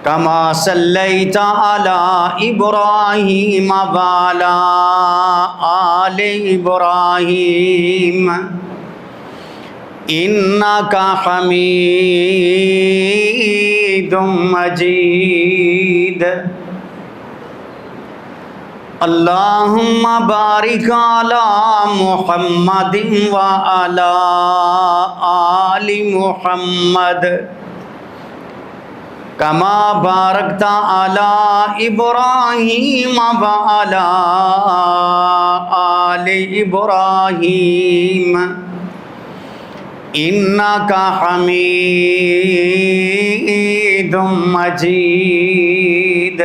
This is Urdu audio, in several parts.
كما صليت على إبراهيم وعلى آل إبراهيم إنك حميد مجيد اللهم بارك على محمد وعلى آل محمد كما باركت على إبراهيم وعلى آل إبراهيم إنك حميد مجيد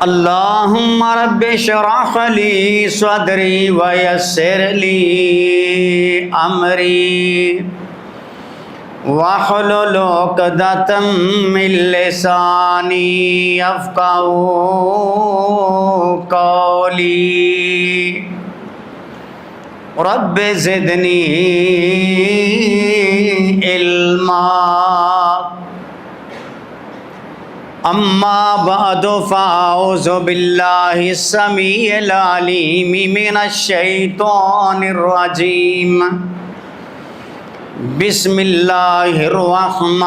اللهم رب اشرح لي صدري ويسر لي أمري واحلل عقدة من لساني يفقهوا قولي رب زدني علما اما بعد فاعوذ باللہ السمیع العلیم من الشیطان الرجیم بسم اللہ الرحمن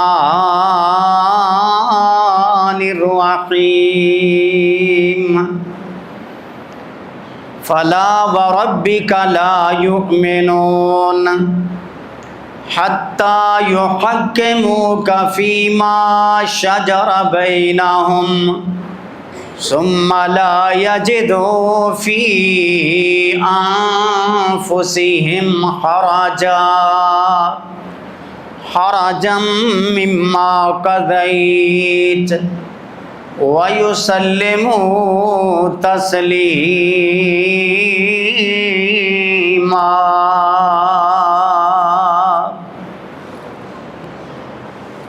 الرحیم فلا وربك لا يؤمنون حتى يحكموك فيما شجر بينهم ثم لا يجدوا في أنفسهم حرجا مما قضيت وَيُسَلِّمُوا تَسْلِيمًا۔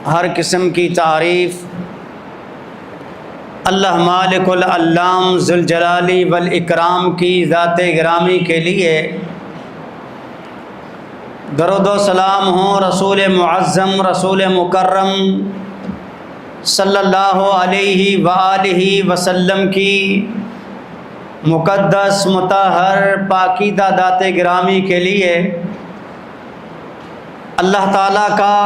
ہر قسم کی تعریف اللہ مالک العلام ذوالجلال والاکرام کی ذات گرامی کے لیے درود و سلام ہوں رسول معظم رسول مکرم صلی اللہ علیہ وآلہ وسلم کی مقدس مطہر پاکیزہ ذات گرامی کے لیے اللہ تعالیٰ کا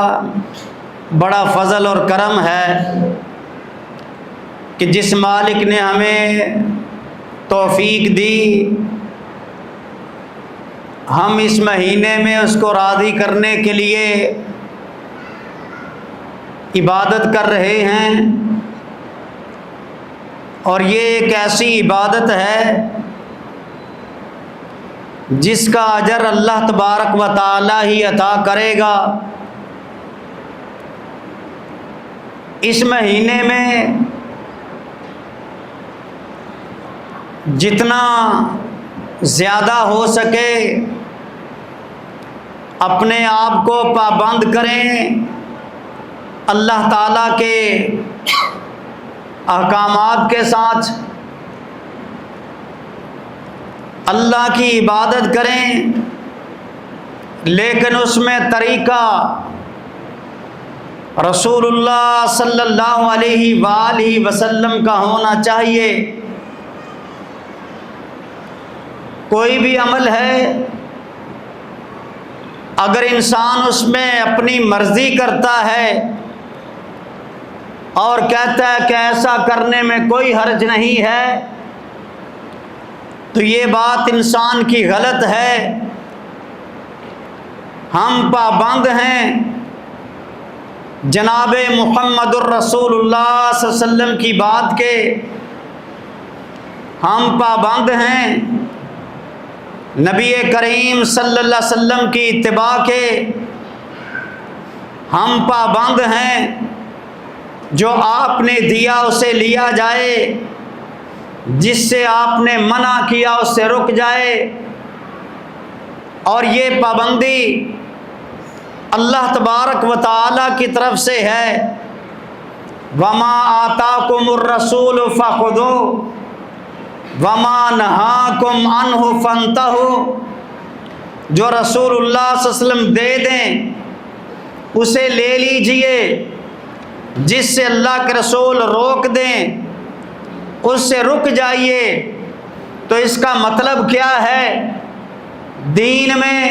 بڑا فضل اور کرم ہے کہ جس مالک نے ہمیں توفیق دی ہم اس مہینے میں اس کو راضی کرنے کے لیے عبادت کر رہے ہیں، اور یہ ایک ایسی عبادت ہے جس کا اجر اللہ تبارک و تعالی ہی عطا کرے گا۔ اس مہینے میں جتنا زیادہ ہو سکے اپنے آپ کو پابند کریں اللہ تعالیٰ کے احکامات کے ساتھ، اللہ کی عبادت کریں، لیکن اس میں طریقہ رسول اللہ صلی اللہ علیہ وآلہ وسلم کا ہونا چاہیے۔ کوئی بھی عمل ہے اگر انسان اس میں اپنی مرضی کرتا ہے اور کہتا ہے کہ ایسا کرنے میں کوئی حرج نہیں ہے، تو یہ بات انسان کی غلط ہے۔ ہم پابند ہیں جناب محمد الرسول اللہ صلی اللہ علیہ وسلم کی بات کے، ہم پابند ہیں نبی کریم صلی اللہ علیہ وسلم کی اتباع کے، ہم پابند ہیں جو آپ نے دیا اسے لیا جائے، جس سے آپ نے منع کیا اس سے رک جائے۔ اور یہ پابندی اللہ تبارک و تعالی کی طرف سے ہے۔ وَمَا آتَاكُمُ الرَّسُولُ فَخُذُوهُ وَمَا نَهَاكُمْ عَنْهُ فَانْتَهُوا، جو رسول اللہ صلی اللہ علیہ وسلم دے دیں اسے لے لیجئے، جس سے اللہ کے رسول روک دیں اس سے رک جائیے۔ تو اس کا مطلب کیا ہے؟ دین میں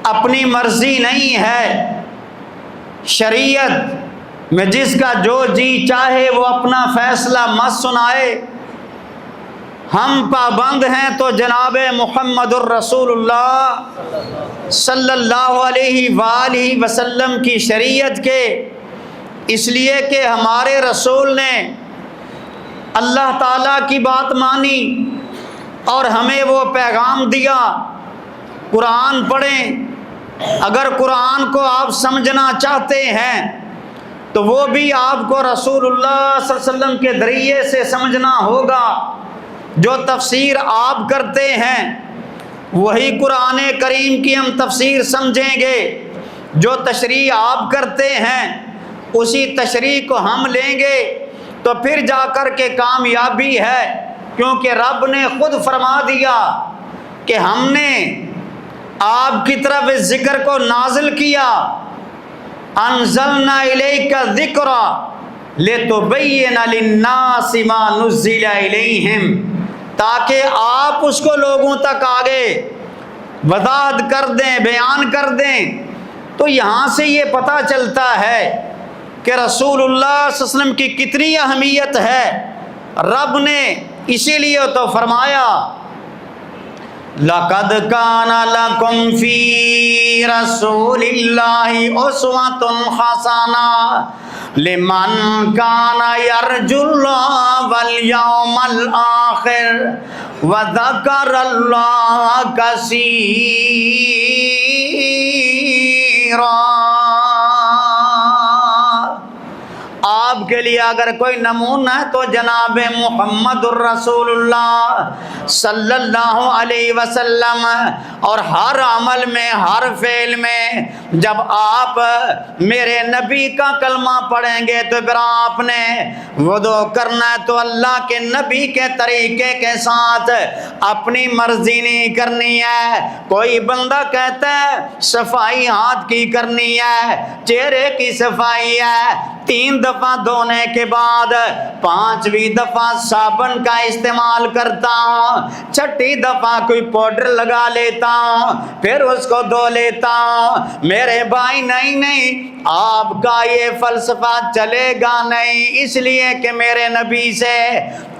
اپنی مرضی نہیں ہے، شریعت میں جس کا جو جی چاہے وہ اپنا فیصلہ مت سنائے۔ ہم پابند ہیں تو جناب محمد الرسول اللہ صلی اللہ علیہ وآلہ وسلم کی شریعت کے، اس لیے کہ ہمارے رسول نے اللہ تعالیٰ کی بات مانی اور ہمیں وہ پیغام دیا۔ قرآن پڑھیں، اگر قرآن کو آپ سمجھنا چاہتے ہیں تو وہ بھی آپ کو رسول اللہ صلی اللہ علیہ وسلم کے ذریعے سے سمجھنا ہوگا۔ جو تفسیر آپ کرتے ہیں وہی قرآن کریم کی ہم تفسیر سمجھیں گے، جو تشریح آپ کرتے ہیں اسی تشریح کو ہم لیں گے تو پھر جا کر کے کامیابی ہے، کیونکہ رب نے خود فرما دیا کہ ہم نے آپ کی طرف اس ذکر کو نازل کیا، انزلنا الیک الذکر لتبین للناس ما نزل الیہم، تاکہ آپ اس کو لوگوں تک آگے وضاحت کر دیں، بیان کر دیں۔ تو یہاں سے یہ پتہ چلتا ہے کہ رسول اللہ صلی اللہ علیہ وسلم کی کتنی اہمیت ہے۔ رب نے اسی لیے تو فرمایا لَقَدْ كَانَ لَكُمْ فِي رَسُولِ اللَّهِ أُسْوَةٌ حَسَنَةٌ لِمَنْ كَانَ يَرْجُو اللَّهَ وَالْيَوْمَ الْآخِرَ وَذَكَرَ اللَّهَ كَثِيرًا۔ آپ کے لیے اگر کوئی نمونہ ہے تو جناب محمد الرسول اللہ صلی اللہ علیہ وسلم، اور ہر عمل میں ہر فعل میں جب آپ میرے نبی کا کلمہ پڑھیں گے تو پھر آپ نے وضو کرنا ہے تو اللہ کے نبی کے طریقے کے ساتھ، اپنی مرضی نہیں کرنی ہے۔ کوئی بندہ کہتا ہے صفائی ہاتھ کی کرنی ہے، چہرے کی صفائی ہے، 3 دفعہ دھونے کے بعد 5ویں دفعہ صابن کا استعمال کرتا ہوں، 6ٹھی دفعہ کوئی پاؤڈر لگا لیتا ہوں، پھر اس کو دھو لیتا ہوں۔ میرے بھائی نہیں، آپ کا یہ فلسفہ چلے گا نہیں، اس لیے کہ میرے نبی سے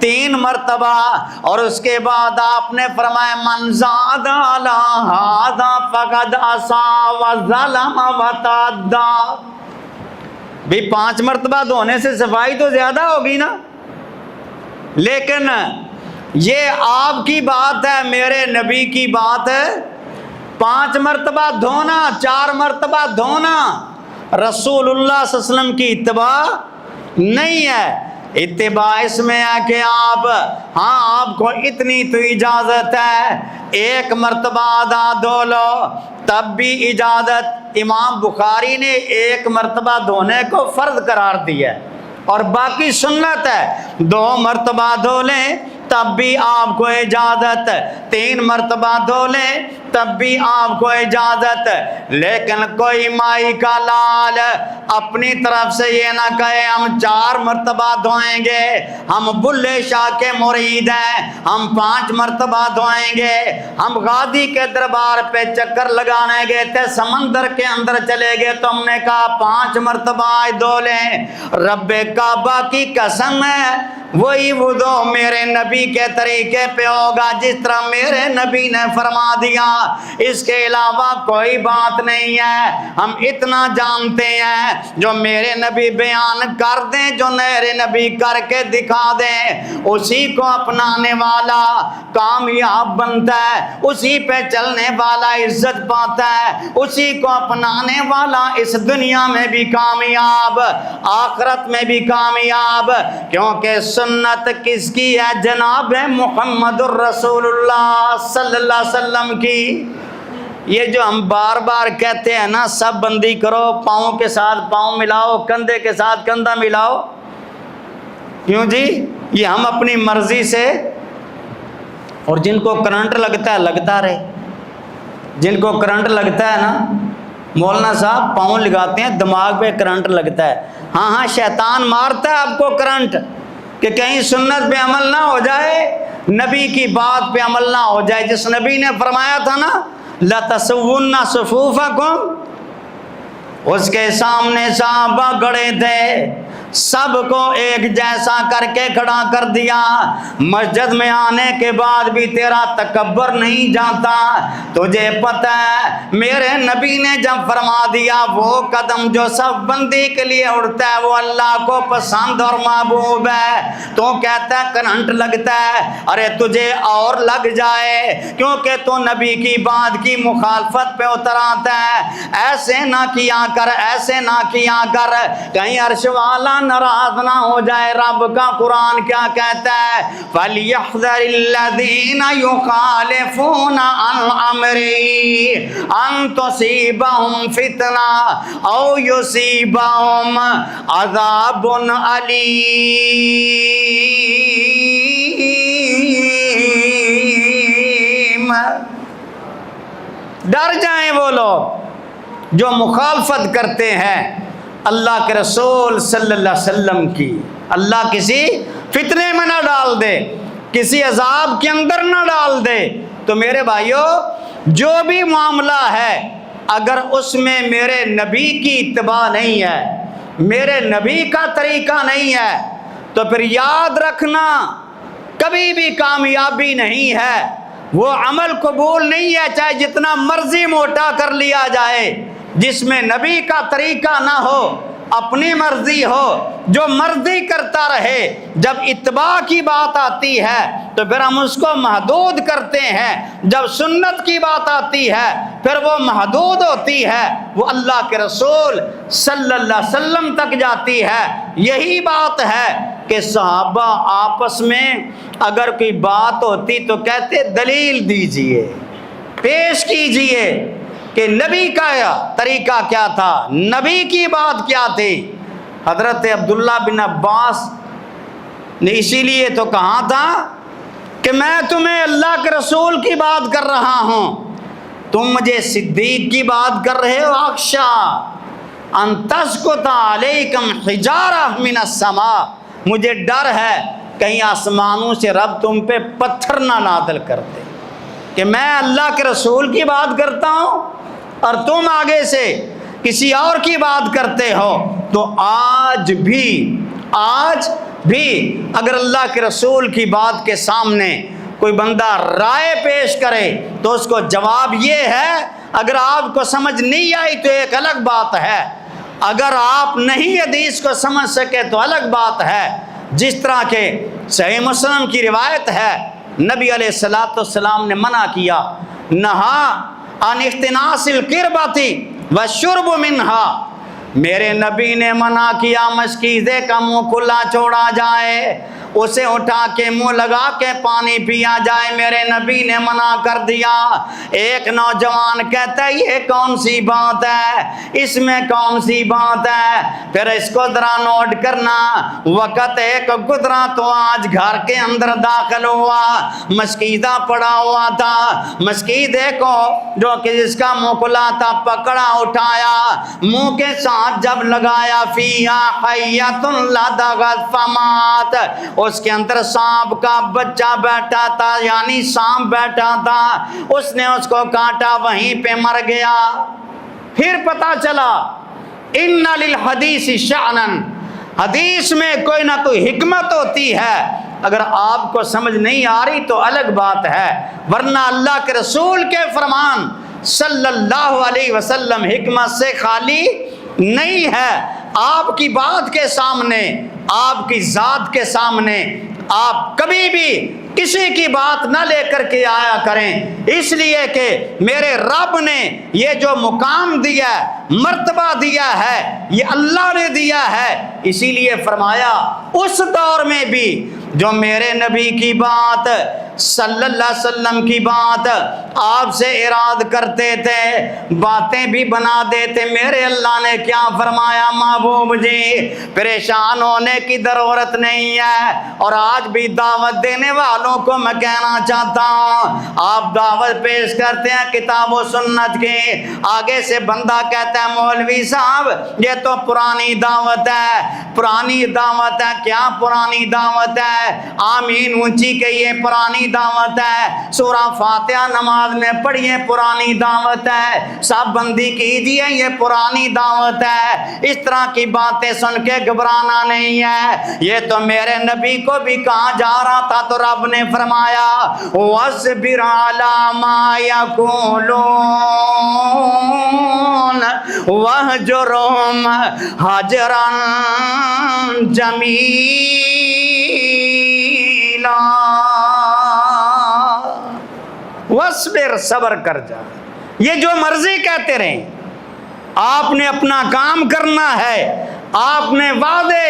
3 مرتبہ، اور اس کے بعد آپ نے فرمایا من زاد علی ھذا فقد عصى وظلم وتعدى۔ بھی 5 مرتبہ دھونے سے صفائی تو زیادہ ہوگی نا، لیکن یہ آپ کی بات ہے، میرے نبی کی بات ہے 5 مرتبہ دھونا، 4 مرتبہ دھونا رسول اللہ صلی اللہ علیہ وسلم کی اتباع نہیں ہے۔ اتباع اس میں ہے کہ آپ کو اتنی تو اجازت ہے، 1 مرتبہ آدھا دھو لو تب بھی اجازت۔ امام بخاری نے 1 مرتبہ دھونے کو فرض قرار دیا ہے اور باقی سنت ہے، 2 مرتبہ دھو لیں تب بھی آپ کو اجازت، 3 مرتبہ دھو لیں تب بھی آپ کو اجازت۔ لیکن کوئی مائی کا لال اپنی طرف سے یہ نہ کہے ہم 4 مرتبہ دھوئیں گے، ہم بلے شاہ کے مرید ہیں، ہم 5 مرتبہ دھوئیں گے۔ ہم غازی کے دربار پہ چکر لگانے گئے تھے، سمندر کے اندر چلے گئے تو ہم نے کہا 5 مرتبہ دھو لیں۔ رب کعبہ کی قسم ہے وہی وضو میرے نبی کے طریقے پہ ہوگا جس طرح میرے نبی نے فرما دیا، اس کے علاوہ کوئی بات نہیں ہے۔ ہم اتنا جانتے ہیں جو میرے نبی بیان کر دیں، جو میرے نبی کر کے دکھا دیں، اسی کو اپنانے والا کامیاب بنتا ہے، اسی پہ چلنے والا عزت پاتا ہے، اسی کو اپنانے والا اس دنیا میں بھی کامیاب، آخرت میں بھی کامیاب۔ کیونکہ سنت کس کی ہے؟ جناب محمد الرسول اللہ صلی اللہ علیہ وسلم کی۔ یہ جو ہم بار بار کہتے ہیں نا سب بندی کرو، پاؤں کے ساتھ پاؤں ملاؤ، کندھے کے ساتھ کندھا ملاؤ، کیوں جی؟ یہ ہم اپنی مرضی سے، اور جن کو کرنٹ لگتا ہے لگتا رہے، جن کو کرنٹ لگتا ہے نا مولانا صاحب پاؤں لگاتے ہیں دماغ پہ کرنٹ لگتا ہے. ہاں ہاں شیطان مارتا ہے آپ کو کرنٹ کہ کہیں سنت پہ عمل نہ ہو جائے, نبی کی بات پہ عمل نہ ہو جائے. جس نبی نے فرمایا تھا نا لَتَسَوُّنَّ صُفُوفَكُمْ, اس کے سامنے صحابہ کھڑے تھے, سب کو ایک جیسا کر کے کھڑا کر دیا. مسجد میں آنے کے بعد بھی تیرا تکبر نہیں جاتا. تجھے پتہ ہے میرے نبی نے جب فرما دیا وہ قدم جو صف بندی کے لیے اڑتا ہے وہ اللہ کو پسند اور محبوب ہے, تو کہتا ہے کرنٹ لگتا ہے. ارے تجھے اور لگ جائے, کیونکہ تو نبی کی بات کی مخالفت پہ اتر آتا ہے. ایسے نہ کیا کر, ایسے نہ کیا کر, کہیں عرش والا ناراض نہ ہو جائے. رب کا قرآن کیا کہتا ہے؟ فَلْيَحْذَرِ الَّذِينَ يُخَالِفُونَ عَنْ أَمْرِهِ أَن تُصِيبَهُمْ فِتْنَةٌ أَوْ يُصِيبَهُمْ عَذَابٌ أَلِيمٌ. ڈر جائیں وہ لوگ جو مخالفت کرتے ہیں اللہ کے رسول صلی اللہ علیہ وسلم کی. اللہ کسی فتنے میں نہ ڈال دے, کسی عذاب کے اندر نہ ڈال دے. تو میرے بھائیو, جو بھی معاملہ ہے اگر اس میں میرے نبی کی اتباع نہیں ہے, میرے نبی کا طریقہ نہیں ہے, تو پھر یاد رکھنا کبھی بھی کامیابی نہیں ہے. وہ عمل قبول نہیں ہے چاہے جتنا مرضی موٹا کر لیا جائے. جس میں نبی کا طریقہ نہ ہو, اپنی مرضی ہو, جو مرضی کرتا رہے, جب اتباع کی بات آتی ہے تو پھر ہم اس کو محدود کرتے ہیں. جب سنت کی بات آتی ہے پھر وہ محدود ہوتی ہے, وہ اللہ کے رسول صلی اللہ علیہ وسلم تک جاتی ہے. یہی بات ہے کہ صحابہ آپس میں اگر کوئی بات ہوتی تو کہتے دلیل دیجئے, پیش کیجئے کہ نبی کا طریقہ کیا تھا, نبی کی بات کیا تھی. حضرت عبداللہ بن عباس نے اسی لیے تو کہا تھا کہ میں تمہیں اللہ کے رسول کی بات کر رہا ہوں, تم مجھے صدیق کی بات کر رہے ہو. اخشا ان تسقط علیکم حجارہ من السماء, مجھے ڈر ہے کہیں آسمانوں سے رب تم پہ پتھر نہ نازل کر دے کہ میں اللہ کے رسول کی بات کرتا ہوں اور تم آگے سے کسی اور کی بات کرتے ہو. تو آج بھی اگر اللہ کے رسول کی بات کے سامنے کوئی بندہ رائے پیش کرے تو اس کو جواب یہ ہے, اگر آپ کو سمجھ نہیں آئی تو ایک الگ بات ہے, اگر آپ نہیں حدیث کو سمجھ سکے تو الگ بات ہے. جس طرح کے صحیح مسلم کی روایت ہے, نبی علیہ الصلوۃ والسلام نے منع کیا, نہا عن اختناس القربۃ والشرب منہا, میرے نبی نے منع کیا مشکیزے کا منہ کھلا چھوڑا جائے, اسے اٹھا کے منہ لگا کے پانی پیا جائے. میرے نبی نے منع کر دیا. ایک نوجوان کہتا ہے یہ کون سی بات ہے, اس میں کون سی بات ہے؟ پھر اس کو ذرا نوٹ کرنا. وقت ایک گزرا تو آج گھر کے اندر داخل ہوا, مشکیزہ پڑا ہوا تھا. مشکیزے کو جو کہ جس کا منہ کھلا تھا پکڑا, اٹھایا, منہ کے ساتھ جب لگایا, فیہا حیۃ لدغت فمات, اس کے اندر سانپ کا بچہ بیٹھا تھا, یعنی سانپ بیٹھا تھا, اس نے اس کو کاٹا, وہیں پہ مر گیا. پھر پتا چلا ان للحدیث شأنا, حدیث میں کوئی نہ کوئی حکمت ہوتی ہے. اگر آپ کو سمجھ نہیں آ رہی تو الگ بات ہے, ورنہ اللہ کے رسول کے فرمان صلی اللہ علیہ وسلم حکمت سے خالی نہیں ہے. آپ کی بات کے سامنے, آپ کی ذات کے سامنے آپ کبھی بھی کسی کی بات نہ لے کر کے آیا کریں, اس لیے کہ میرے رب نے یہ جو مقام دیا ہے, مرتبہ دیا ہے, یہ اللہ نے دیا ہے. اسی لیے فرمایا اس دور میں بھی جو میرے نبی کی بات صلی اللہ علیہ وسلم کی بات آپ سے اراد کرتے تھے، باتیں بھی بنا دیتے، میرے اللہ نے کیا فرمایا محبوب جی پریشان ہونے کی ضرورت نہیں ہے۔ اور آج بھی دعوت دینے والوں کو میں کہنا چاہتا ہوں، آپ دعوت پیش کرتے ہیں کتاب و سنت کی، آگے سے بندہ کہتا ہے مولوی صاحب یہ تو پرانی دعوت ہے، پرانی دعوت ہے۔ کیا پرانی دعوت ہے؟ آمین اونچی کہیے پرانی دعوت ہے، سورہ فاتحہ نماز میں پڑھیے پرانی دعوت ہے، سب بندی کیجیے یہ پرانی دعوت ہے۔ اس طرح کی باتیں سن کے گھبرانا نہیں ہے، یہ تو میرے نبی کو بھی کہا جا رہا تھا تو رب نے فرمایا وَاصْبِرْ عَلَىٰ مَا يَقُولُونَ وَاهْجُرْهُمْ هَجْرًا جَمِيلًا۔ وَاصْبِرْ صبر کر جا، یہ جو مرضی کہتے رہیں، آپ نے اپنا کام کرنا ہے، آپ نے وعدے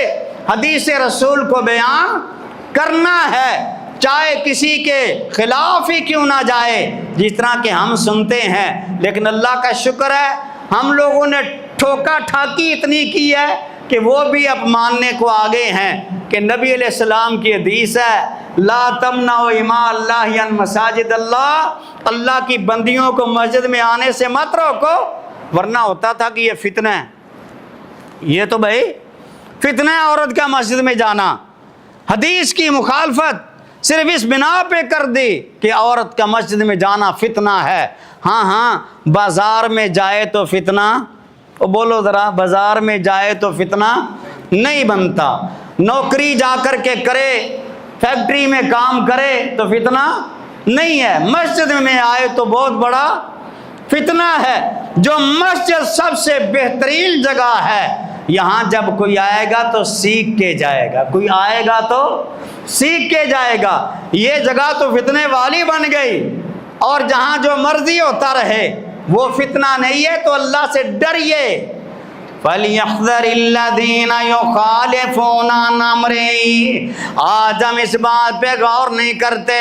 حدیث رسول کو بیان کرنا ہے، چاہے کسی کے خلاف ہی کیوں نہ جائے، جس طرح کہ ہم سنتے ہیں۔ لیکن اللہ کا شکر ہے ہم لوگوں نے ٹھوکا ٹھاکی اتنی کی ہے کہ وہ بھی اب ماننے کو آگے ہیں کہ نبی علیہ السلام کی حدیث ہے لا تمنعوا اماء اللہ عن مساجد اللہ، اللہ کی بندیوں کو مسجد میں آنے سے مت روکو، ورنہ ہوتا تھا کہ یہ فتنہ ہے، یہ تو بھائی فتنہ ہے عورت کا مسجد میں جانا۔ حدیث کی مخالفت صرف اس بنا پہ کر دی کہ عورت کا مسجد میں جانا فتنہ ہے۔ ہاں ہاں بازار میں جائے تو فتنہ، بولو ذرا، بازار میں جائے تو فتنہ نہیں بنتا، نوکری جا کر کے کرے، فیکٹری میں کام کرے تو فتنہ نہیں ہے، مسجد میں آئے تو بہت بڑا فتنہ ہے۔ جو مسجد سب سے بہترین جگہ ہے، یہاں جب کوئی آئے گا تو سیکھ کے جائے گا، کوئی آئے گا تو سیکھ کے جائے گا، یہ جگہ تو فتنے والی بن گئی۔ اور جہاں جو مرضی ہوتا رہے وہ فتنہ نہیں ہے، تو اللہ سے ڈریے۔ فَلْيَحْذَرِ الَّذِينَ يُخَالِفُونَ عَنْ أَمْرِهِ، آج ہم اس بات پہ غور نہیں کرتے،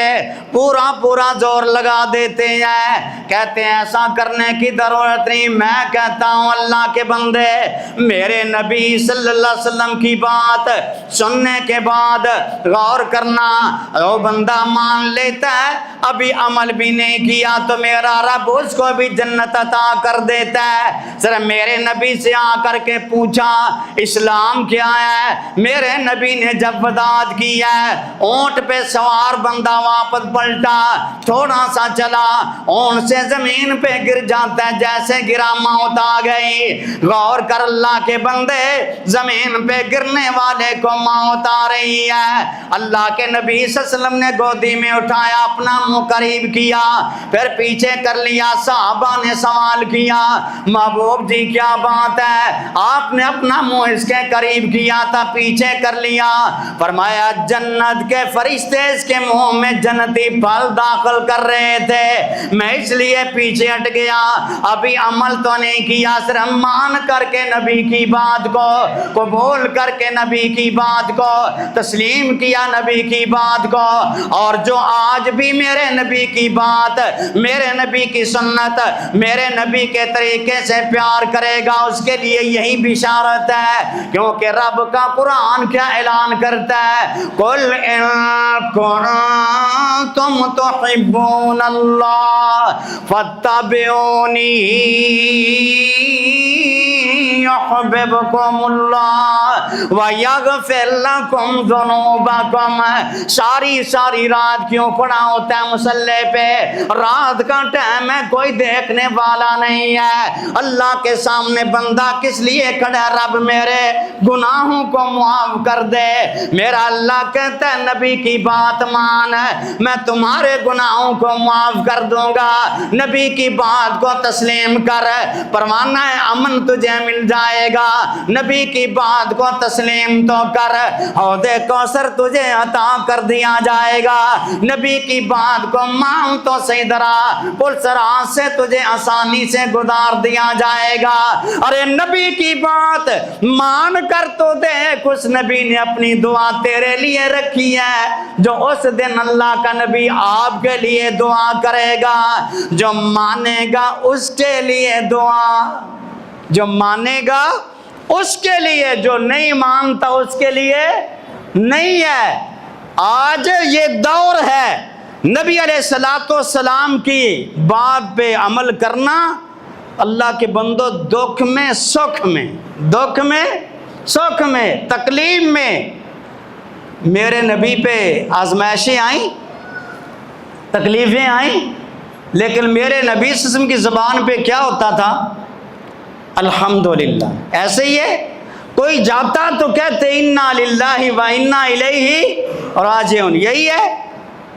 پورا زور لگا دیتے ہیں، کہتے ہیں ایسا کرنے کی ضرورت نہیں۔ میں کہتا ہوں اللہ کے بندے، میرے نبی صلی اللہ علیہ وسلم کی بات سننے کے بعد غور کرنا، وہ بندہ مان لیتا ہے ابھی عمل بھی نہیں کیا تو میرا رب اس کو بھی جنت عطا کر دیتا ہے۔ ذرا میرے نبی سے آ کر کے پوچھا اسلام کیا ہے، میرے نبی نے جب وداعت کی ہے، اونٹ پہ سوار بندہ واپس پلٹا، تھوڑا سا چلا، اونٹ سے زمین پہ گر جاتا ہے، جیسے گرا موت آ گئی۔ غور کر اللہ کے بندے، زمین پہ گرنے والے کو موت آ رہی ہے، اللہ کے نبی صلی اللہ علیہ وسلم نے گودی میں اٹھایا، اپنا منہ قریب کیا، پھر پیچھے کر لیا، صحابہ نے سوال کیا محبوب جی کیا بات ہے، آپ نے اپنا منہ اس کے قریب کیا تھا، پیچھے کر لیا، فرمایا جنت کے فرشتے اس کے منہ میں جنتی پھل داخل کر رہے تھے، میں اس لیے پیچھے ہٹ گیا، ابھی عمل تو نہیں کیا، صرف مان کر کے نبی کی بات کو قبول کر کے نبی کی بات کو تسلیم کیا، نبی کی بات کو۔ اور جو آج بھی میرے نبی کی بات، میرے نبی کی سنت، میرے نبی کے طریقے سے پیار کرے گا، اس کے لیے یہی بشارت ہے، کیونکہ رب کا قرآن کیا اعلان کرتا ہے، قُلْ إِن كُنتُمْ تُحِبُّونَ اللَّهَ فَاتَّبِعُونِي يُحْبِبْكُمُ اللَّهُ وَيَغْفِرْ لَكُمْ ذُنُوبَكُمْ۔ ساری رات کیوں کھڑا ہوتا ہے مصلی پہ؟ رات کا ٹائم ہے، کوئی دیکھنے والا نہیں ہے، اللہ کے سامنے بندہ کس لیے کھڑا ہے؟ رب میرے گناہوں کو معاف کر دے۔ میرا اللہ کہتا ہے نبی کی بات مان، میں تمہارے گناہوں کو معاف کر دوں گا، نبی کی بات کو تسلیم کر، پروانہ امن تجھے مل جائے جائے گا، نبی کی بات کو تسلیم تو کر، حوض کوثر تجھے عطا کر دیا جائے گا، نبی کی بات کو مان تو صحیح درا، پل صراط سے تجھے آسانی سے گزار دیا جائے گا۔ ارے نبی کی بات مان کر تو دیکھ، اس نبی نے اپنی دعا تیرے لیے رکھی ہے، جو اس دن اللہ کا نبی آپ کے لیے دعا کرے گا، جو مانے گا اس کے لیے دعا، جو مانے گا اس کے لیے، جو نہیں مانتا اس کے لیے نہیں ہے۔ آج یہ دور ہے نبی علیہ السلام کی بات پہ عمل کرنا، اللہ کے بندو، دکھ میں سکھ میں، دکھ میں سکھ میں، تکلیف میں۔ میرے نبی پہ آزمائشیں آئیں، تکلیفیں آئیں، لیکن میرے نبی صلی اللہ علیہ وسلم کی زبان پہ کیا ہوتا تھا؟ الحمدللہ۔ ایسے ہی ہے، کوئی جاتا تو کہتے انا للہ و انا الیہ راجعون۔ یہی ہے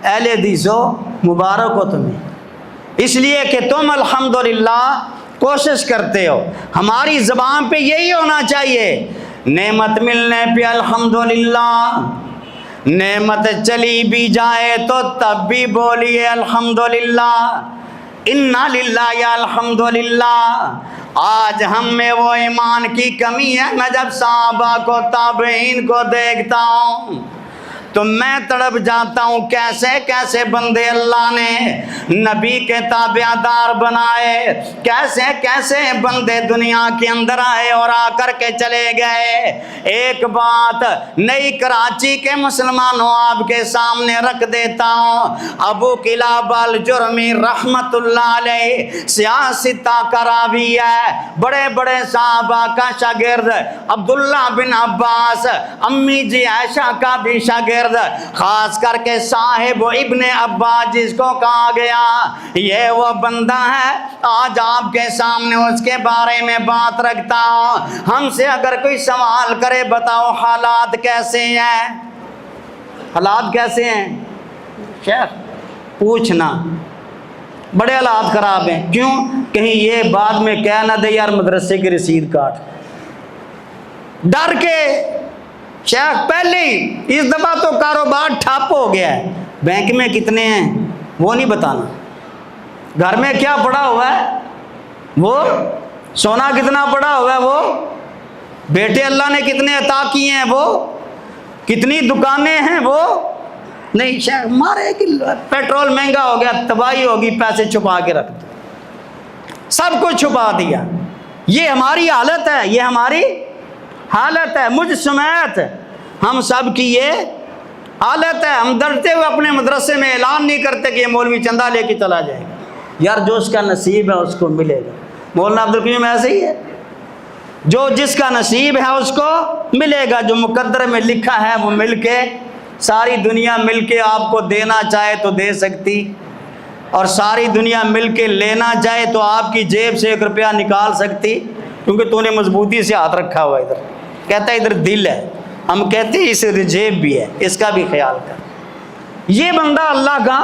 اہل حدیثو، مبارک ہو تمہیں، اس لیے کہ تم الحمدللہ کوشش کرتے ہو۔ ہماری زبان پہ یہی ہونا چاہیے، نعمت ملنے پہ الحمدللہ، نعمت چلی بھی جائے تو تب بھی بولیے الحمدللہ، انا للہ یا الحمدللہ۔ آج ہم میں وہ ایمان کی کمی ہے، میں جب صحابہ کو، تابعین کو دیکھتا ہوں تو میں تڑپ جاتا ہوں، کیسے کیسے بندے اللہ نے نبی کے تابعدار بنائے، کیسے کیسے بندے دنیا کے اندر آئے اور آ کر کے چلے گئے۔ ایک بات نئی کراچی کے مسلمانوں آپ کے سامنے رکھ دیتا ہوں، ابو قلابہ الجرمی رحمت اللہ علیہ سیاستہ کا راوی ہے، بڑے بڑے صحابہ کا شاگرد، عبداللہ بن عباس، امی جی عائشہ کا بھی شاگرد، خاص کر کے صاحب ابن عباس جس کو کہا گیا یہ وہ بندہ ہے، آج آپ کے سامنے اس کے بارے میں بات رکھتا ہوں۔ ہم سے اگر کوئی سوال کرے بتاؤ حالات کیسے ہیں، حالات کیسے ہیں، شیخ پوچھنا بڑے حالات خراب ہیں، کیوں؟ کہیں یہ بعد میں کہہ نہ دے یار مدرسے کی رسید کاٹ، ڈر کے۔ شیخ پہلے ہی اس دفعہ تو کاروبار ٹھپ ہو گیا ہے، بینک میں کتنے ہیں وہ نہیں بتانا، گھر میں کیا پڑا ہوا ہے وہ، سونا کتنا پڑا ہوا ہے وہ، بیٹے اللہ نے کتنے عطا کیے ہیں وہ، کتنی دکانیں ہیں وہ نہیں۔ شیخ مارے کہ پیٹرول مہنگا ہو گیا، تباہی ہوگی، پیسے چھپا کے رکھ دو، سب کچھ چھپا دیا۔ یہ ہماری حالت ہے، یہ ہماری حالت ہے، مجھ سمیت ہم سب کی یہ حالت ہے۔ ہم ڈرتے ہوئے اپنے مدرسے میں اعلان نہیں کرتے کہ یہ مولوی چندہ لے کے چلا جائے گا، یار جو اس کا نصیب ہے اس کو ملے گا۔ مولانا عبدالقیوم ایسے ہی ہے، جو جس کا نصیب ہے اس کو ملے گا، جو مقدر میں لکھا ہے وہ مل کے، ساری دنیا مل کے آپ کو دینا چاہے تو دے سکتی، اور ساری دنیا مل کے لینا چاہے تو آپ کی جیب سے 1 روپیہ نکال سکتی، کیونکہ تو نے مضبوطی سے ہاتھ رکھا ہوا ادھر، کہتا ہے ادھر دل ہے، ہم کہتے ہیں اس جیب بھی ہے، اس کا بھی خیال کر۔ یہ بندہ اللہ کا،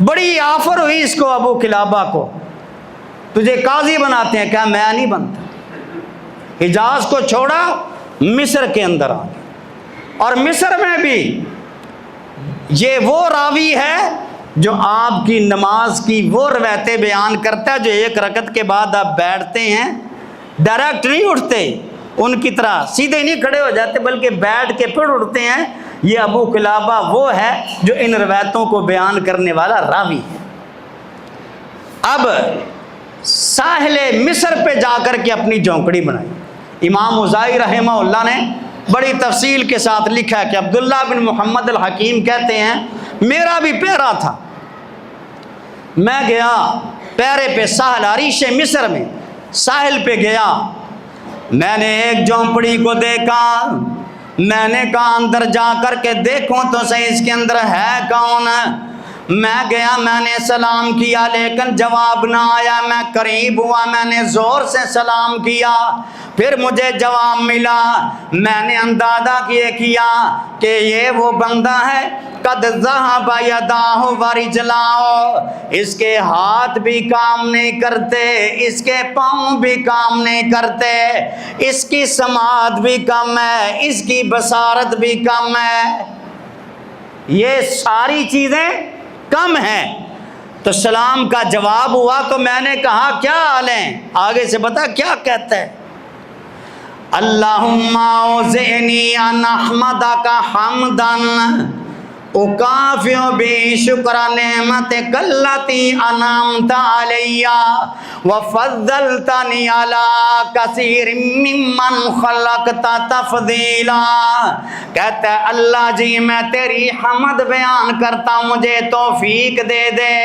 بڑی آفر ہوئی اس کو، ابو قلابہ کو، تجھے قاضی بناتے ہیں، کہا میں نہیں بنتا۔ حجاز کو چھوڑا، مصر کے اندر آ گیا، اور مصر میں بھی یہ وہ راوی ہے جو آپ کی نماز کی وہ روایتیں بیان کرتا ہے، جو 1 رکعت کے بعد آپ بیٹھتے ہیں، ڈائریکٹ نہیں اٹھتے، ان کی طرح سیدھے نہیں کھڑے ہو جاتے بلکہ بیٹھ کے پھر اٹھتے ہیں۔ یہ ابو قلابہ وہ ہے جو ان روایتوں کو بیان کرنے والا راوی ہے۔ اب ساحل مصر پہ جا کر کے اپنی جھونپڑی بنائی۔ امام اوزاعی رحمہ اللہ نے بڑی تفصیل کے ساتھ لکھا ہے کہ عبداللہ بن محمد الحکیم کہتے ہیں میرا بھی پیرا تھا، میں گیا پیرے پہ ساحل عریش مصر میں، ساحل پہ گیا، میں نے ایک جھونپڑی کو دیکھا، میں نے کہا اندر جا کر کے دیکھوں تو صحیح اس کے اندر ہے کون، میں گیا میں نے سلام کیا لیکن جواب نہ آیا، میں قریب ہوا میں نے زور سے سلام کیا، پھر مجھے جواب ملا۔ میں نے اندازہ کیا کہ یہ وہ بندہ ہے قد ذہب یداہ ورجلاہ، اس کے ہاتھ بھی کام نہیں کرتے، اس کے پاؤں بھی کام نہیں کرتے، اس کی سماعت بھی کم ہے، اس کی بصارت بھی کم ہے، یہ ساری چیزیں کم ہیں۔ تو سلام کا جواب ہوا تو میں نے کہا کیا حال ہے؟ آگے سے بتا کیا کہتا ہے، اللہم اوزعنی ان احمدک حمدا اکافئ بشکر نعمتک التی انعمت علی وفضلتنی علی کثیر ممن خلقت تفضیلا۔ کہتا ہے اللہ جی میں تیری حمد بیان کرتا ہوں، مجھے توفیق دے دے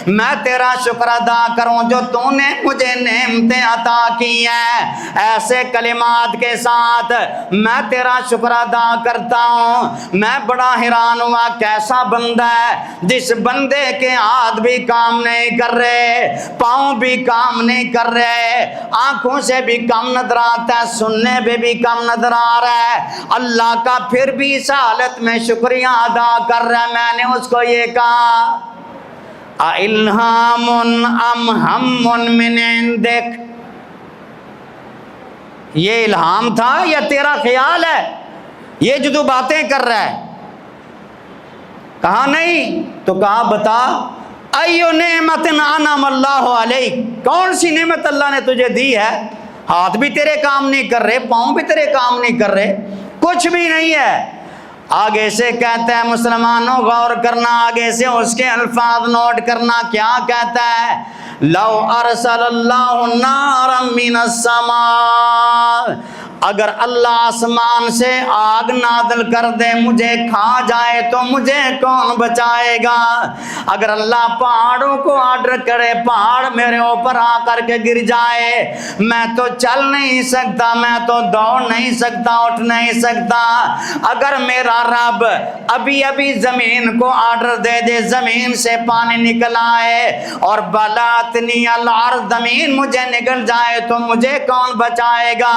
میں تیرا شکر ادا کروں جو تو نے مجھے نعمتیں عطا کی ہیں، ایسے کلمات کے ساتھ میں تیرا شکر ادا کرتا ہوں۔ میں بڑا حیران ہوا کیسا بندہ ہے جس بندے کے ہاتھ بھی کام نہیں کر رہے، پاؤں بھی کام نہیں کر رہے، آنکھوں سے بھی کم نظر آتا ہے، سننے پہ بھی کم نظر آ رہا ہے، اللہ کا پھر بھی اس حالت میں شکریہ ادا کر رہا ہے۔ میں نے اس کو یہ کہا اِلْہَامٌ أَمْ ہَمٌّ مِّنْ عِنْدِكَ، یہ الہام تھا یا تیرا خیال ہے یہ جو تو باتیں کر رہا ہے؟ کہا نہیں، تو کہا بتا ایو نعمت انعم اللہ علیک، کون سی نعمت اللہ نے تجھے دی ہے؟ ہاتھ بھی تیرے کام نہیں کر رہے، پاؤں بھی تیرے کام نہیں کر رہے، کچھ بھی نہیں ہے۔ آگے سے کہتا ہے مسلمانوں غور کرنا، آگے سے اس کے الفاظ نوٹ کرنا، کیا کہتا ہے لو ارسل اللہ نارا من السماء، اگر اللہ آسمان سے آگ نازل کر دے مجھے کھا جائے تو مجھے کون بچائے گا؟ اگر اللہ پہاڑوں کو آرڈر کرے پہاڑ میرے اوپر آ کر کے گر جائے، میں تو چل نہیں سکتا، میں تو دوڑ نہیں سکتا، اٹھ نہیں سکتا۔ اگر میرا رب ابھی ابھی زمین کو آرڈر دے دے زمین سے پانی نکل آئے اور بلاتنی الارض زمین مجھے نگل جائے تو مجھے کون بچائے گا؟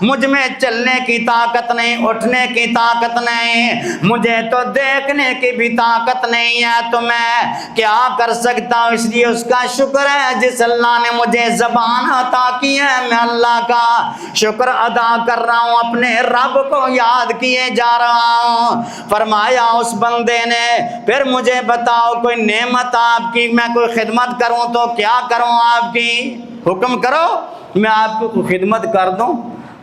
مجھ میں چلنے کی طاقت نہیں، اٹھنے کی طاقت نہیں، مجھے تو دیکھنے کی بھی طاقت نہیں ہے، تو میں کیا کر سکتا ہوں؟ اس لیے اس کا شکر ہے جس اللہ نے مجھے زبان عطا کی ہے، میں اللہ کا شکر ادا کر رہا ہوں، اپنے رب کو یاد کیے جا رہا ہوں۔ فرمایا اس بندے نے پھر مجھے بتاؤ کوئی نعمت آپ کی میں کوئی خدمت کروں تو کیا کروں آپ کی؟ حکم کرو میں آپ کو خدمت کر دوں۔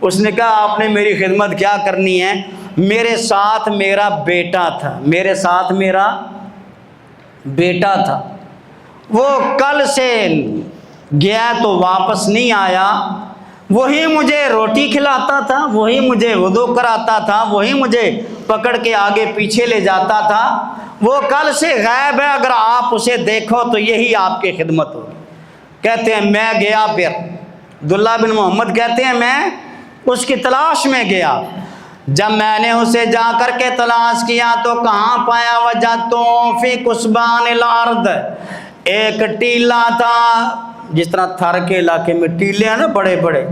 اس نے کہا آپ نے میری خدمت کیا کرنی ہے؟ میرے ساتھ میرا بیٹا تھا، میرے ساتھ میرا بیٹا تھا، وہ کل سے گیا تو واپس نہیں آیا، وہی مجھے روٹی کھلاتا تھا، وہی مجھے وضو کراتا تھا، وہی مجھے پکڑ کے آگے پیچھے لے جاتا تھا، وہ کل سے غائب ہے، اگر آپ اسے دیکھو تو یہی آپ کی خدمت ہوگی۔ کہتے ہیں میں گیا، پھر عبداللہ بن محمد کہتے ہیں میں اس کی تلاش میں گیا، جب میں نے اسے جا کر کے تلاش کیا تو کہاں پایا؟ وجدتہ فی کثبان الارض، ایک ٹیلا تھا، جس طرح تھر کے علاقے میں ٹیلے ہیں نا بڑے بڑے،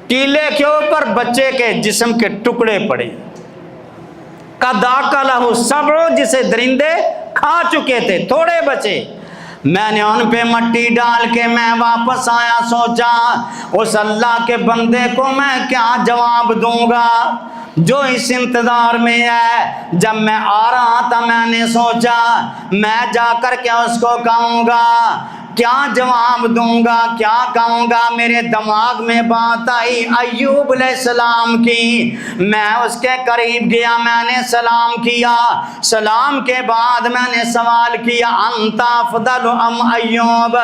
ٹیلے کے اوپر بچے کے جسم کے ٹکڑے پڑے، قد اکلہ السبع، جسے درندے کھا چکے تھے، تھوڑے بچے۔ میں نے ان پہ مٹی ڈال کے میں واپس آیا، سوچا اس اللہ کے بندے کو میں کیا جواب دوں گا جو اس انتظار میں ہے۔ جب میں آ رہا تھا میں نے سوچا میں جا کر کے اس کو کہوں گا، کیا جواب دوں گا، کیا کہوں گا؟ میرے دماغ میں بات آئی ایوب علیہ السلام کی، میں اس کے قریب گیا، میں نے سلام کیا، سلام کے بعد میں نے سوال کیا انت افضل ام ایوب،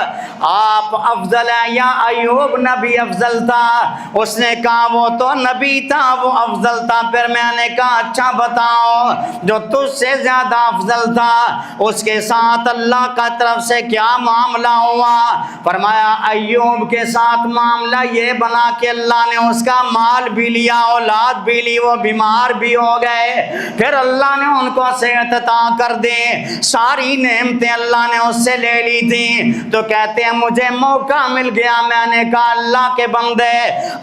آپ افضل ہیں یا ایوب نبی افضل تھا؟ اس نے کہا وہ تو نبی تھا، وہ افضل تھا۔ پھر میں نے کہا اچھا بتاؤ جو تجھ سے زیادہ افضل تھا اس کے ساتھ اللہ کا طرف سے کیا معاملہ ہوا؟ فرمایا ایوب کے ساتھ معاملہ یہ بنا کہ اللہ نے اس کا مال بھی لیا، اولاد بھی لی، وہ بیمار بھی ہو گئے، پھر اللہ نے ان کو صحت عطا کر دی، ساری نعمتیں اللہ نے اس سے لے لی تھی۔ تو کہتے ہیں مجھے موقع مل گیا، میں نے کہا اللہ کے بندے،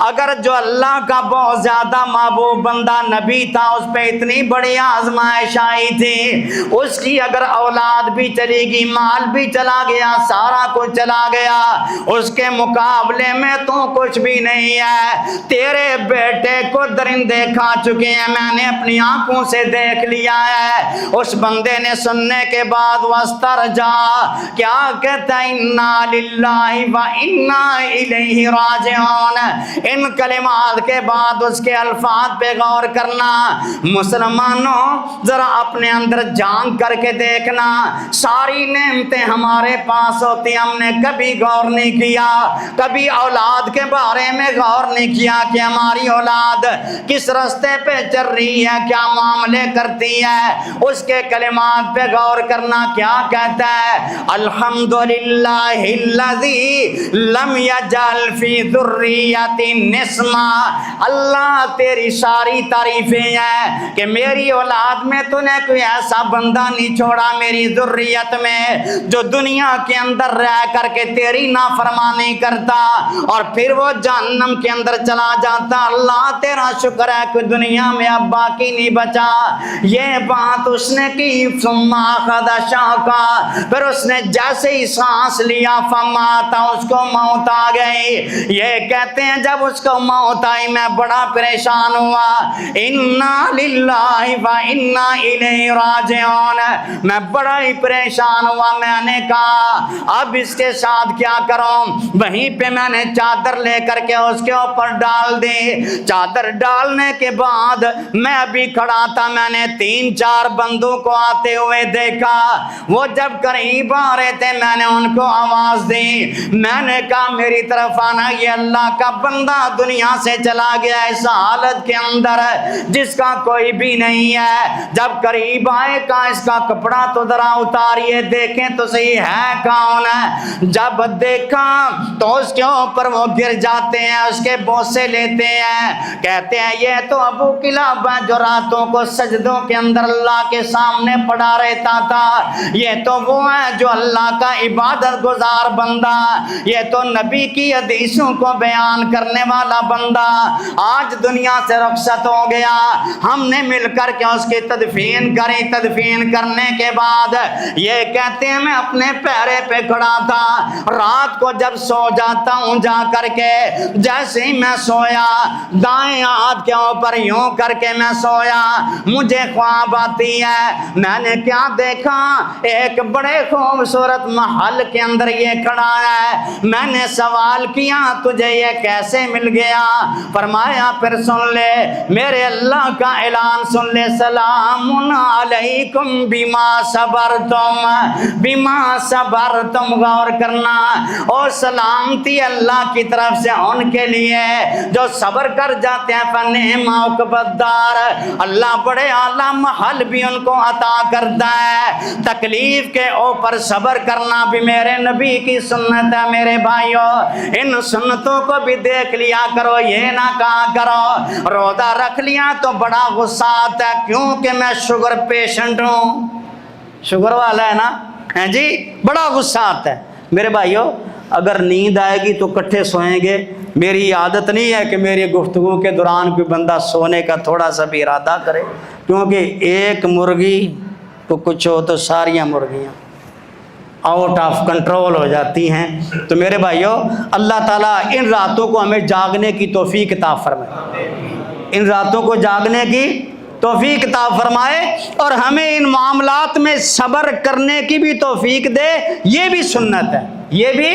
اگر جو اللہ کا بہت زیادہ محبوب بندہ نبی تھا، اس پہ اتنی بڑی آزمائش آئی تھی، اس کی اگر اولاد بھی چلی گی، مال بھی چلا گیا، سارا کچھ چلا گیا، اس کے مقابلے میں تو کچھ بھی نہیں ہے۔ تیرے بیٹے کو درندے کھا چکے ہیں، میں نے اپنی آنکھوں سے دیکھ لیا ہے۔ اس بندے نے سننے کے بعد واسترجا، کیا کہتا ہے؟ انا للہ و انا الیہ راجعون۔ ان کلمات کے بعد اس کے الفاظ پہ غور کرنا۔ مسلمانوں ذرا اپنے اندر جھانک کر کے دیکھنا، ساری نعمتیں ہمارے پاس ہوتی، ہم نے کبھی غور نہیں کیا، کبھی اولاد کے بارے میں غور نہیں کیا کہ ہماری اولاد کس راستے پہ چل رہی ہے، کیا معاملے کرتی ہے، اس کے کلمات پہ غور کرنا۔ کیا کہتا ہے؟ الحمدللہ الذی لم یجعل فی ذریتی نسما۔ اللہ تیری ساری تعریفیں ہیں کہ میری اولاد میں تو نے کوئی ایسا بندہ نہیں چھوڑا میری ذریت میں جو دنیا کے اندر رہ کر کے تیری نافرمانی کرتا اور پھر وہ جہنم کے اندر چلا جاتا۔ اللہ تیرا شکر ہے کہ دنیا میں اب باقی نہیں بچا۔ یہ بات اس نے کی، ثم اخذ شاکا، پھر اس نے جیسے ہی سانس لیا فماتا، اس کو موت آ گئی۔ یہ کہتے ہیں جب اس کو موت آئی میں بڑا پریشان ہوا، انا للہ و انا الیہ راجعون، میں بڑا ہی پریشان ہوا۔ میں نے کہا اب اس کے ساتھ کیا کروں؟ وہیں پہ میں نے چادر لے کر کے اس کے اوپر ڈال دی۔ چادر ڈالنے کے بعد میں ابھی کھڑا تھا، میں نے 3-4 بندوں کو آتے ہوئے دیکھا، وہ جب قریب آ رہے تھے میں نے ان کو آواز دی، میں نے کہا میری طرف آنا، یہ اللہ کا بندہ دنیا سے چلا گیا اس حالت کے اندر جس کا کوئی بھی نہیں ہے۔ جب قریب آئے کہا اس کا کپڑا تو ذرا اتاریے دیکھیں تو صحیح ہے کون ہے۔ جب دیکھا تو اس کے اوپر وہ گر جاتے ہیں، اس کے بوسے لیتے ہیں، کہتے ہیں یہ تو ابو کلاب ہے جو راتوں کو سجدوں کے اندر اللہ کے سامنے پڑا رہتا تھا، یہ تو وہ ہے جو اللہ کا عبادت گزار بندہ، یہ تو نبی کی حدیثوں کو بیان کرنے والا بندہ آج دنیا سے رخصت ہو گیا۔ ہم نے مل کر کے اس کی تدفین کری۔ تدفین کرنے کے بعد یہ کہتے ہیں میں اپنے پیرے پہ کھڑا تھا، رات کو جب سو جاتا ہوں جا کر کے، جیسے ہی میں سویا دائیں ہاتھ کے اوپر یوں کر کے میں سویا، مجھے خواب آتی ہے۔ میں نے کیا دیکھا؟ ایک بڑے خوبصورت محل کے اندر یہ کھڑا ہے۔ میں نے سوال کیا تجھے یہ کیسے مل گیا؟ فرمایا پھر سن لے میرے اللہ کا اعلان سن لے، سلام علیکم بما صبرتم، بما صبرتم، غور کرنا، اور سلامتی اللہ کی طرف سے ان کے لیے جو صبر کر جاتے ہیں، فنعم عقبی الدار، اللہ بڑے اعلیٰ محل بھی ان کو عطا کرتا ہے۔ تکلیف کے اوپر صبر کرنا بھی میرے نبی کی سنت ہے۔ میرے بھائیوں ان سنتوں کو بھی دیکھ لیا کرو، یہ نہ کہا کرو روزہ رکھ لیا تو بڑا غصہ آتا ہے کیونکہ میں شوگر پیشنٹ ہوں، شوگر والا ہے نا، ہیں جی، بڑا غصہ آتا ہے۔ میرے بھائیوں اگر نیند آئے گی تو کٹھے سوئیں گے۔ میری عادت نہیں ہے کہ میری گفتگو کے دوران کوئی بندہ سونے کا تھوڑا سا بھی ارادہ کرے، کیونکہ ایک مرغی تو کچھ ہو تو ساریاں مرغیاں آؤٹ آف کنٹرول ہو جاتی ہیں۔ تو میرے بھائیوں اللہ تعالیٰ ان راتوں کو ہمیں جاگنے کی توفیق عطا فرمائے، ان راتوں کو جاگنے کی توفیق عطا فرمائے اور ہمیں ان معاملات میں صبر کرنے کی بھی توفیق دے۔ یہ بھی سنت ہے، یہ بھی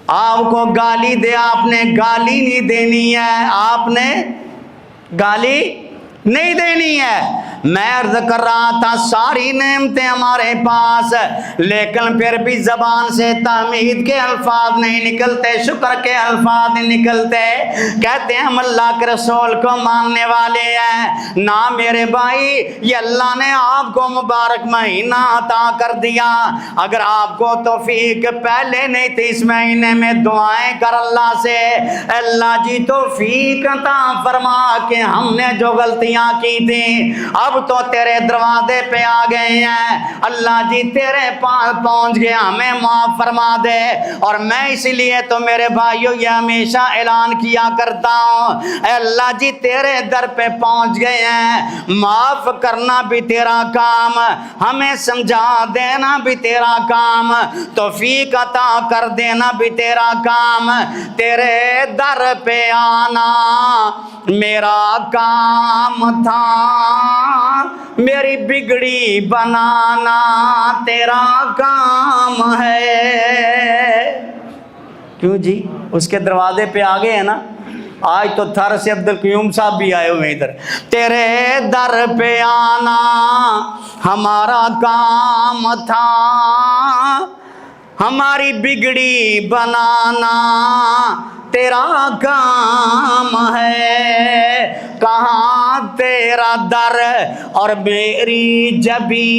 آپ کو گالی دے، آپ نے گالی نہیں دینی ہے، آپ نے گالی نہیں دینی ہے۔ میں عرض کر رہا تھا ساری نعمتیں ہمارے پاس، لیکن پھر بھی زبان سے تحمید کے الفاظ نہیں نکلتے، شکر کے الفاظ نہیں نکلتے۔ کہتے ہیں ہم اللہ کے رسول کو ماننے والے ہیں۔ نہ میرے بھائی، یہ اللہ نے آپ کو مبارک مہینہ عطا کر دیا، اگر آپ کو توفیق پہلے نہیں تھی اس مہینے میں دعائیں کر اللہ سے، اللہ جی توفیق عطا فرما کہ ہم نے جو غلطیاں کی تھیں اب تو تیرے دروازے پہ آ گئے ہیں، اللہ جی تیرے پاس پہنچ گیا، ہمیں معاف فرما دے۔ اور میں اس لیے تو میرے بھائیوں یہ ہمیشہ اعلان کیا کرتا ہوں، اے اللہ جی تیرے در پہ پہنچ گئے ہیں، معاف کرنا بھی تیرا کام، ہمیں سمجھا دینا بھی تیرا کام، توفیق عطا کر دینا بھی تیرا کام، تیرے در پہ آنا میرا کام تھا، میری بگڑی بنانا تیرا کام ہے۔ کیوں جی؟ اس کے دروازے پہ آ گئے ہیں نا۔ آج تو تھر سے عبدالقیوم صاحب بھی آئے ہوئے ادھر۔ تیرے در پہ آنا ہمارا کام تھا، ہماری بگڑی بنانا تیرا کام ہے، کہاں تیرا در اور میری جبی،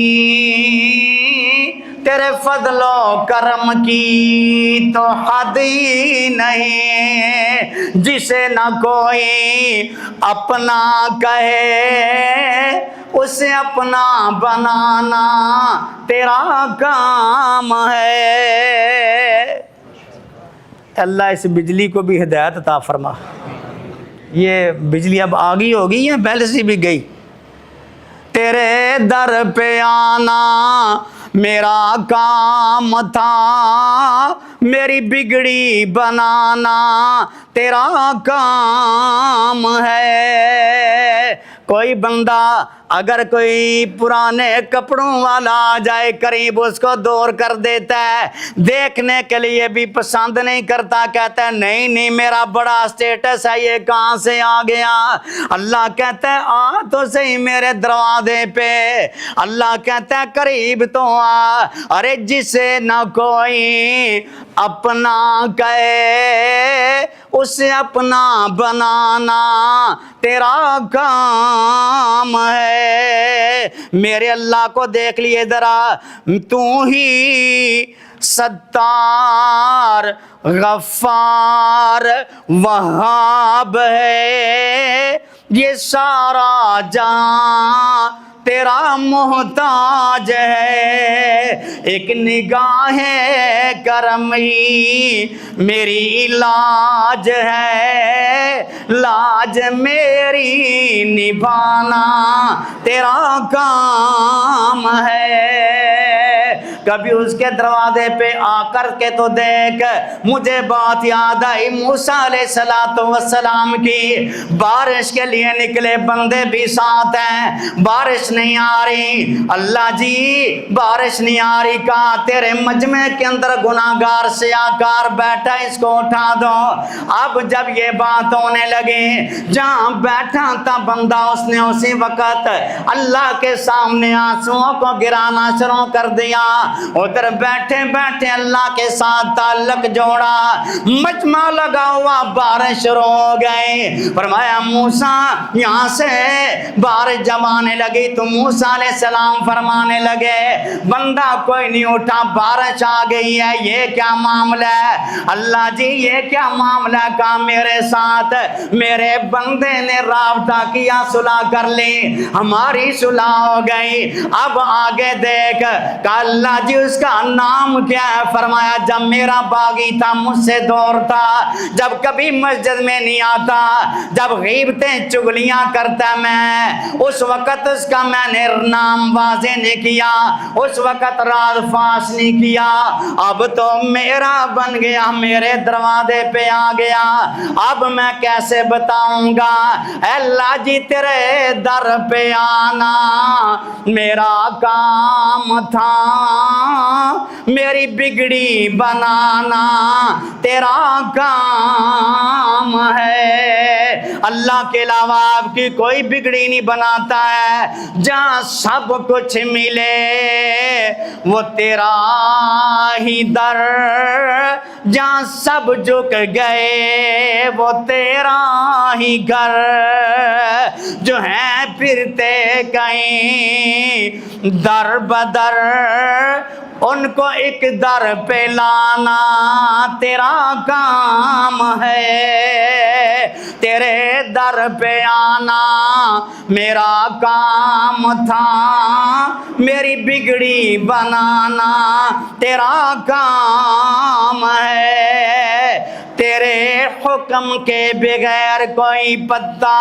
تیرے فضل و کرم کی تو حد ہی نہیں، جسے نہ کوئی اپنا کہے اسے اپنا بنانا تیرا کام ہے۔ اللہ اس بجلی کو بھی ہدایت عطا فرما۔ یہ بجلی اب آگئی ہوگی یا پہلے سے بھی گئی؟ تیرے در پہ آنا میرا کام تھا، میری بگڑی بنانا تیرا کام ہے۔ کوئی بندہ اگر کوئی پرانے کپڑوں والا آ جائے قریب اس کو دور کر دیتا ہے، دیکھنے کے لیے بھی پسند نہیں کرتا، کہتا ہے نہیں نہیں میرا بڑا اسٹیٹس ہے، یہ کہاں سے آ گیا؟ اللہ کہتا ہے آ تو صحیح میرے دروازے پہ، اللہ کہتا ہے قریب تو آ، ارے جسے نہ کوئی اپنا کہے اسے اپنا بنانا تیرا کام ہے۔ میرے اللہ کو دیکھ لیے ذرا، تو ہی ستار غفار وہاب ہے، یہ سارا جہاں تیرا محتاج ہے، ایک نگاہ کرم ہی میری لاج ہے، لاج میری نبھانا تیرا کام ہے۔ کبھی اس کے دروازے پہ آ کر کے تو دیکھ، مجھے بات یاد آئی موسیٰ علیہ السلام کی، بارش کے لیے نکلے بندے بھی ساتھ ہیں، بارش نہیں آ رہی، اللہ جی بارش نہیں آ رہی، کہا تیرے مجمع کے اندر گناہگار سیاہکار بیٹھا، اس کو اٹھا دو۔ اب جب یہ بات ہونے لگی، جہاں بیٹھا تھا بندہ اس نے اسی وقت اللہ کے سامنے آنسوؤں کو گرانا شروع کر دیا، ادھر بیٹھے بیٹھے اللہ کے ساتھ تعلق جوڑا، مجمع لگا ہوا بارش شروع ہو گئی۔ فرمایا موسیٰ یہاں سے بارش جب آنے لگی تو موسیٰ علیہ السلام فرمانے لگے بندہ کوئی نہیں اٹھا، بارش آ گئی ہے، یہ کیا معاملہ ہے؟ اللہ جی یہ کیا معاملہ ہے؟ کہا میرے ساتھ میرے بندے نے رابطہ کیا، صلح کر لی، ہماری صلح ہو گئی، اب آگے دیکھ۔ کہا اللہ جی اس کا نام کیا ہے؟ فرمایا جب میرا باغی تھا مجھ سے دور تھا، جب کبھی مسجد میں نہیں آتا، جب غیبتیں چگلیاں کرتا میں، اس وقت اس کا میں نے نام واضح نہیں کیا، اس وقت راز فاش نہیں کیا، اب تو میرا بن گیا، میرے دروازے پہ آ گیا، اب میں کیسے بتاؤں گا؟ اے اللہ جی تیرے در پہ آنا میرا کام تھا، میری بگڑی بنانا تیرا کام ہے۔ اللہ کے علاوہ آپ کی کوئی بگڑی نہیں بناتا ہے۔ جہاں سب کچھ ملے وہ تیرا ہی در، جہاں سب جھک گئے وہ تیرا ہی گھر، جو ہیں پھرتے کہیں در بدر ان کو ایک در پہ لانا تیرا کام ہے۔ تیرے در پہ آنا میرا کام تھا، میری بگڑی بنانا تیرا کام ہے۔ تیرے حکم کے بغیر کوئی پتا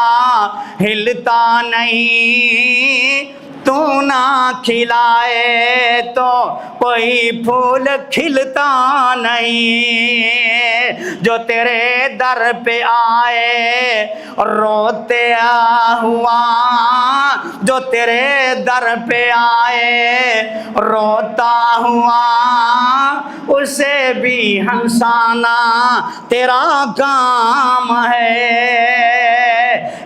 ہلتا نہیں، تو نہ کھلائے تو کوئی پھول کھلتا نہیں۔ جو تیرے در پہ آئے روتے ہوا، جو تیرے در پہ آئے روتا ہوا، اسے بھی ہنسانا تیرا کام ہے۔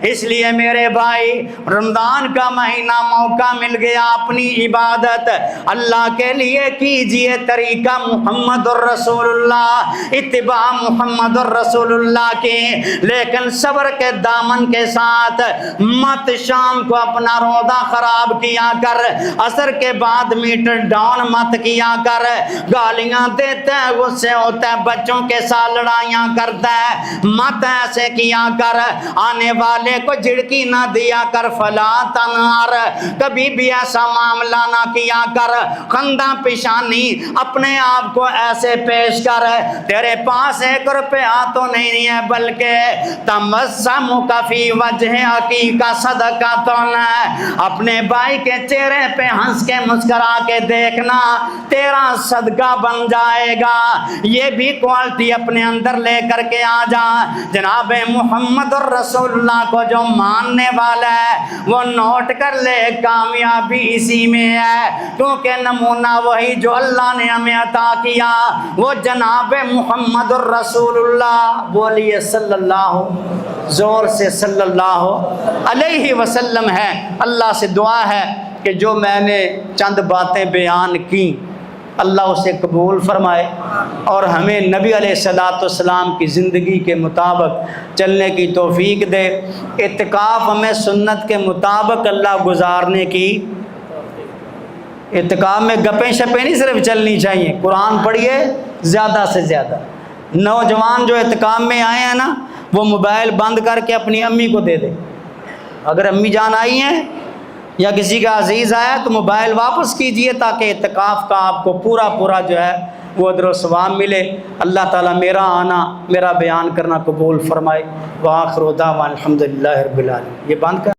اس لیے میرے بھائی، رمضان کا مہینہ موقع مل گیا، اپنی عبادت اللہ کے لیے کیجئے، طریقہ محمد الرسول اللہ، اتباع محمد الرسول اللہ کی، لیکن صبر کے دامن کے ساتھ مت شام کو اپنا روزہ خراب کیا کر، عصر کے بعد میٹر ڈاؤن مت کیا کر، گالیاں دیتا ہے، غصے ہوتا ہے، بچوں کے ساتھ لڑائیاں کرتا ہے، مت ایسے کیا کر، آنے والے کو جھڑکی نہ دیا کر، فلا تنہر، کبھی بھی ایسا معاملہ نہ کیا کر، خندہ پیشانی اپنے آپ کو ایسے پیش کر، تیرے پاس 1 روپیہ تو نہیں ہے، بلکہ تبسمک فی وجہ اخیک صدقۃ، اپنے بھائی کے چہرے پہ ہنس کے مسکرا کے دیکھنا تیرا صدقہ بن جائے گا۔ یہ بھی کوالٹی اپنے اندر لے کر کے آ جا۔ جناب محمد الرسول اللہ کو جو ماننے والا ہے وہ نوٹ کر لے، کامیابی اسی میں ہے، کیونکہ نمونہ وہی جو اللہ نے ہمیں عطا کیا وہ جناب محمد الرسول اللہ، بولیے صلی اللہ، زور سے صلی اللہ علیہ وسلم ہے۔ اللہ سے دعا ہے کہ جو میں نے چند باتیں بیان کی اللہ اسے قبول فرمائے اور ہمیں نبی علیہ السلام کی زندگی کے مطابق چلنے کی توفیق دے۔ اعتکاف ہمیں سنت کے مطابق اللہ گزارنے کی، اعتکاف میں گپیں شپیں نہیں صرف چلنی چاہیے، قرآن پڑھیے زیادہ سے زیادہ۔ نوجوان جو اعتکاف میں آئے ہیں نا وہ موبائل بند کر کے اپنی امی کو دے دے، اگر امی جان آئی ہیں یا کسی کا عزیز آیا تو موبائل واپس کیجئے تاکہ اعتکاف کا آپ کو پورا جو ہے وہ اجر و ثواب ملے۔ اللہ تعالیٰ میرا آنا، میرا بیان کرنا قبول فرمائے۔ وآخر دعوانا الحمدللہ رب العالمین۔ یہ بند کر